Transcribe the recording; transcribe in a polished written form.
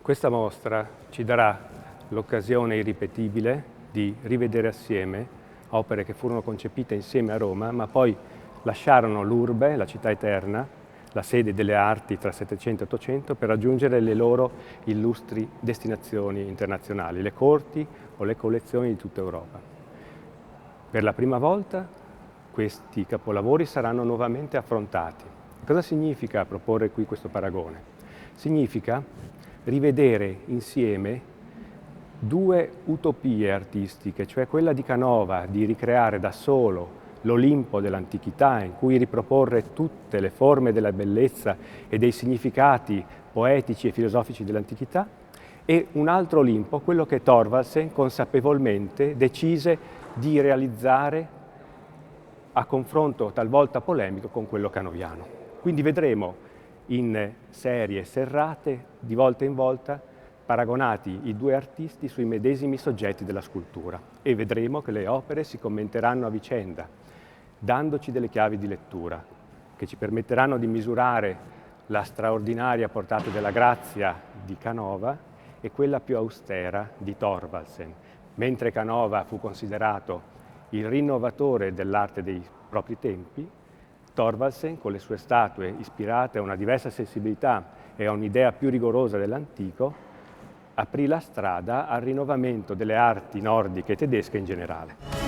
Questa mostra ci darà l'occasione irripetibile di rivedere assieme opere che furono concepite insieme a Roma, ma poi lasciarono l'urbe, la città eterna, la sede delle arti tra 700 e 800, per raggiungere le loro illustri destinazioni internazionali, le corti o le collezioni di tutta Europa. Per la prima volta questi capolavori saranno nuovamente affrontati. Cosa significa proporre qui questo paragone? Significa rivedere insieme due utopie artistiche, cioè quella di Canova di ricreare da solo l'Olimpo dell'antichità, in cui riproporre tutte le forme della bellezza e dei significati poetici e filosofici dell'antichità, e un altro Olimpo, quello che Thorvaldsen consapevolmente decise di realizzare a confronto talvolta polemico con quello canoviano. Quindi vedremo in serie serrate, di volta in volta, paragonati i due artisti sui medesimi soggetti della scultura, e vedremo che le opere si commenteranno a vicenda, dandoci delle chiavi di lettura che ci permetteranno di misurare la straordinaria portata della grazia di Canova e quella più austera di Thorvaldsen. Mentre Canova fu considerato il rinnovatore dell'arte dei propri tempi, Thorvaldsen, con le sue statue ispirate a una diversa sensibilità e a un'idea più rigorosa dell'antico, aprì la strada al rinnovamento delle arti nordiche e tedesche in generale.